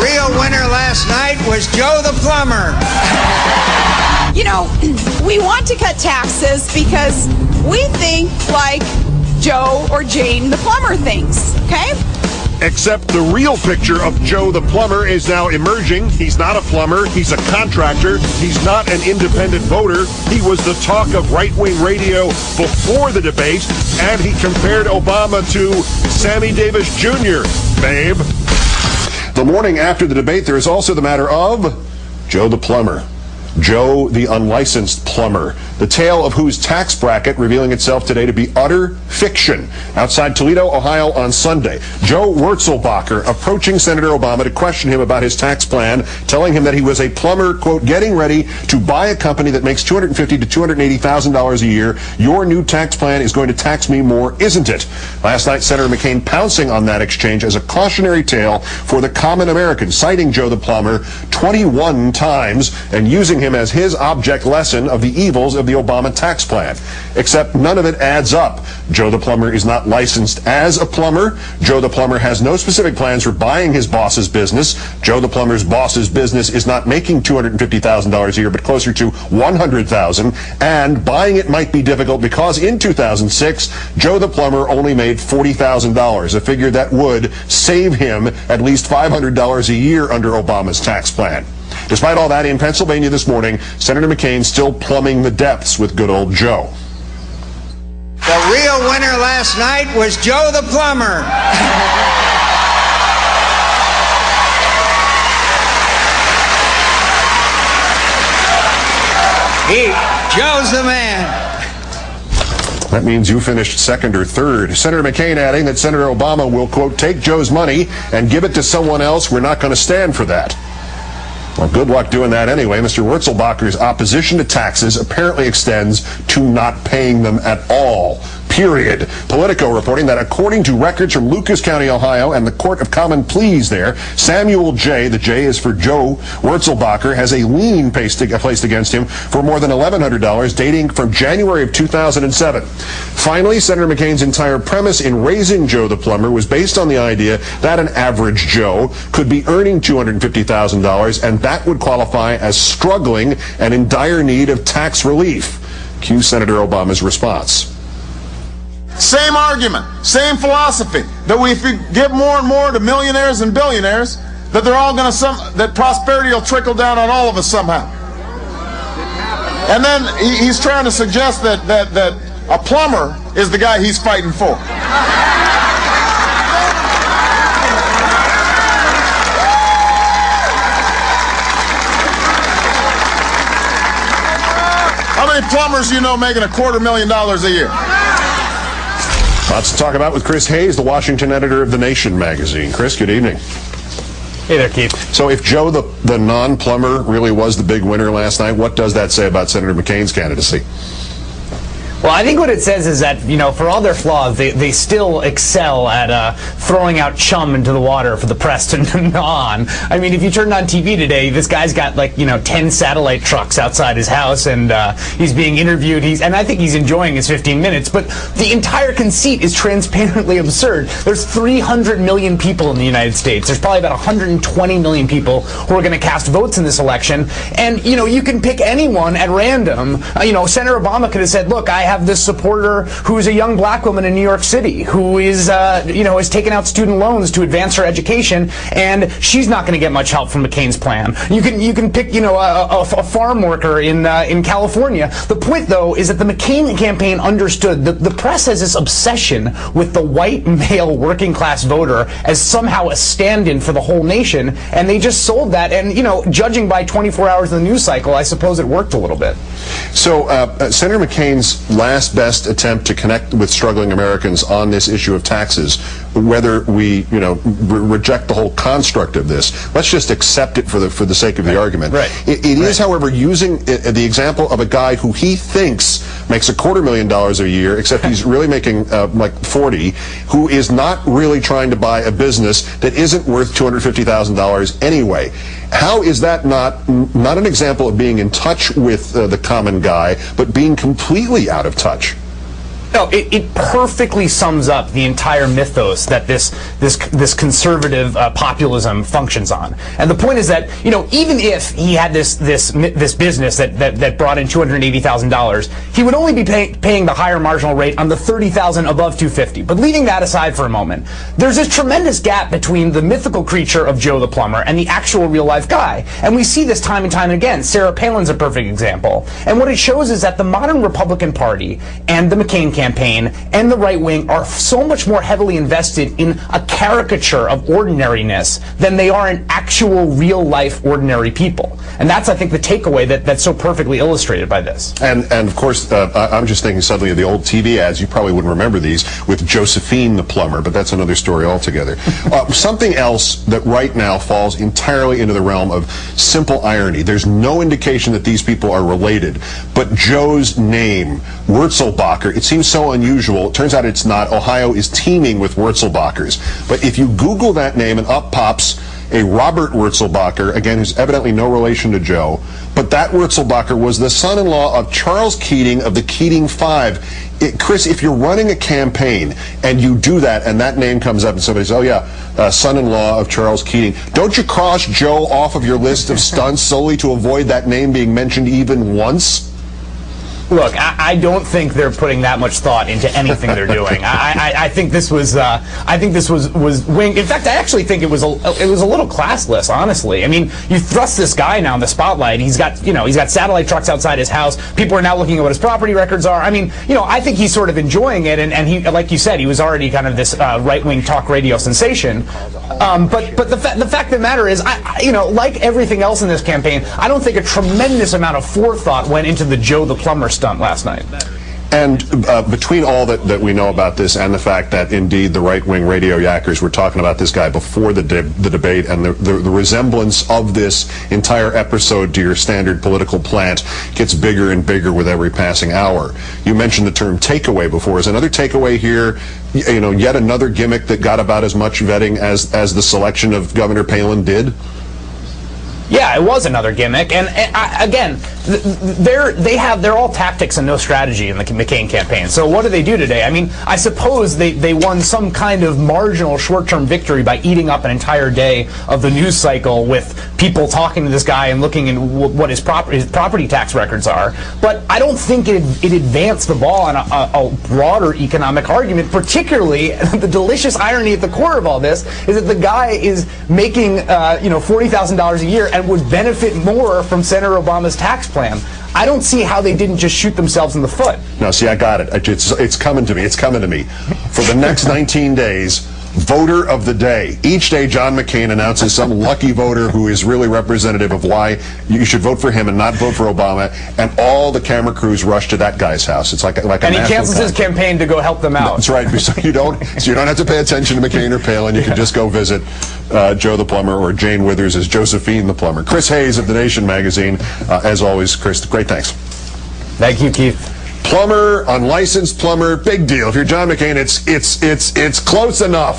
real winner last night was Joe the Plumber. You know, we want to cut taxes because we think like Joe or Jane the plumber thinks, okay? Except the real picture of Joe the Plumber is now emerging. He's not a plumber. He's a contractor. He's not an independent voter. He was the talk of right-wing radio before the debate, and he compared Obama to Sammy Davis Jr., babe. The morning after the debate, there is also the matter of Joe the Plumber. Joe the unlicensed plumber, the tale of whose tax bracket revealing itself today to be utter fiction. Outside Toledo, Ohio on Sunday, Joe Wurzelbacher approaching Senator Obama to question him about his tax plan, telling him that he was a plumber, quote, getting ready to buy a company that makes $250,000 to $280,000 a year. Your new tax plan is going to tax me more, isn't it? Last night, Senator McCain pouncing on that exchange as a cautionary tale for the common American, citing Joe the plumber 21 times and using him as his object lesson of the evils of the Obama tax plan. Except none of it adds up. Joe the plumber is not licensed as a plumber. Joe the plumber has no specific plans for buying his boss's business. Joe the plumber's boss's business is not making $250,000 a year, but closer to $100,000. And buying it might be difficult because in 2006, Joe the plumber only made $40,000, a figure that would save him at least $500 a year under Obama's tax plan. Despite all that, in Pennsylvania this morning, Senator McCain still plumbing the depths with good old Joe. The real winner last night was Joe the Plumber. Joe's the man. That means you finished second or third. Senator McCain adding that Senator Obama will, quote, take Joe's money and give it to someone else. We're not going to stand for that. Well, good luck doing that anyway. Mr. Wurzelbacher's opposition to taxes apparently extends to not paying them at all. Period. Politico reporting that according to records from Lucas County, Ohio, and the Court of Common Pleas there, Samuel J., the J is for Joe Wurzelbacher, has a lien placed against him for more than $1,100 dating from January of 2007. Finally, Senator McCain's entire premise in raising Joe the plumber was based on the idea that an average Joe could be earning $250,000, and that would qualify as struggling and in dire need of tax relief. Cue Senator Obama's response. Same argument, same philosophy, that if we give more and more to millionaires and billionaires, that they're all going to that prosperity will trickle down on all of us somehow. And then he's trying to suggest that a plumber is the guy he's fighting for. How many plumbers you know making $250,000 a year? Lots to talk about with Chris Hayes, the Washington editor of The Nation magazine. Chris, good evening. Hey there, Keith. So if Joe, the non-plumber, really was the big winner last night, what does that say about Senator McCain's candidacy? Well, I think what it says is that, you know, for all their flaws, they still excel at throwing out chum into the water for the press to gnaw on. I mean, if you turned on TV today, this guy's got, like, 10 satellite trucks outside his house, and he's being interviewed. And I think he's enjoying his 15 minutes, but the entire conceit is transparently absurd. There's 300 million people in the United States. There's probably about 120 million people who are going to cast votes in this election, and, you can pick anyone at random. Senator Obama could have said, look, I have this supporter who's a young black woman in New York City who is, has taken out student loans to advance her education, and she's not going to get much help from McCain's plan. You can pick, a farm worker in California. The point, though, is that the McCain campaign understood that the press has this obsession with the white male working class voter as somehow a stand-in for the whole nation, and they just sold that. And judging by 24 hours of the news cycle, I suppose it worked a little bit. So Senator McCain's last best attempt to connect with struggling Americans on this issue of taxes, whether we reject the whole construct of this, let's just accept it for the sake of the argument. Right. It is, however, using the example of a guy who he thinks makes $250,000 a year, except he's really making like 40, who is not really trying to buy a business that isn't worth $250,000 anyway. How is that not an example of being in touch with the common guy, but being completely out of touch? No, it perfectly sums up the entire mythos that this conservative populism functions on. And the point is that, you know, even if he had this business that brought in $280,000, he would only be paying the higher marginal rate on the $30,000 above $250,000. But leaving that aside for a moment, there's this tremendous gap between the mythical creature of Joe the Plumber and the actual real life guy. And we see this time and time again. Sarah Palin's a perfect example. And what it shows is that the modern Republican Party and the McCain campaign and the right wing are so much more heavily invested in a caricature of ordinariness than they are in actual real life ordinary people. And that's, I think, the takeaway that's so perfectly illustrated by this. And of course, I'm just thinking suddenly of the old TV ads. You probably wouldn't remember these, with Josephine the plumber, but that's another story altogether. Something else that right now falls entirely into the realm of simple irony. There's no indication that these people are related, but Joe's name, Wurzelbacher, it seems so unusual. It turns out it's not. Ohio is teeming with Wurzelbachers. But if you Google that name, and up pops a Robert Wurzelbacher, again, who's evidently no relation to Joe, but that Wurzelbacher was the son-in-law of Charles Keating of the Keating Five. Chris, if you're running a campaign and you do that and that name comes up and somebody says, oh yeah, son-in-law of Charles Keating, don't you cross Joe off of your list of stunts solely to avoid that name being mentioned even once? Look, I don't think they're putting that much thought into anything they're doing. I think this was winged. In fact, I actually think it was a little classless, honestly. I mean, you thrust this guy now in the spotlight. He's got satellite trucks outside his house. People are now looking at what his property records are. I mean, I think he's sort of enjoying it, and he, like you said, he was already kind of this right-wing talk radio sensation. But the fact of the matter is, like everything else in this campaign, I don't think a tremendous amount of forethought went into the Joe the Plumber stunt last night. And between all that we know about this and the fact that indeed the right-wing radio yackers were talking about this guy before the debate, and the resemblance of this entire episode to your standard political plant gets bigger and bigger with every passing hour. You mentioned the term takeaway before. Is another takeaway here, yet another gimmick that got about as much vetting as the selection of Governor Palin did? Yeah, it was another gimmick, and again, they're all tactics and no strategy in the McCain campaign. So what do they do today? I mean, I suppose they won some kind of marginal short-term victory by eating up an entire day of the news cycle with people talking to this guy and looking at what his property tax records are. But I don't think it advanced the ball on a broader economic argument. Particularly, the delicious irony at the core of all this is that the guy is making $40,000 a year and would benefit more from Senator Obama's tax plan. I don't see how they didn't just shoot themselves in the foot. No, see, I got it. It's coming to me. It's coming to me. For the next 19 days, voter of the day. Each day, John McCain announces some lucky voter who is really representative of why you should vote for him and not vote for Obama, and all the camera crews rush to that guy's house. It's like a and he cancels his campaign to go help them out. That's right. So you don't have to pay attention to McCain or Palin. You can just go visit Joe the Plumber, or Jane Withers as Josephine the Plumber. Chris Hayes of The Nation magazine. As always, Chris, great thanks. Thank you, Keith. Plumber, unlicensed plumber, big deal. If you're John McCain, it's close enough.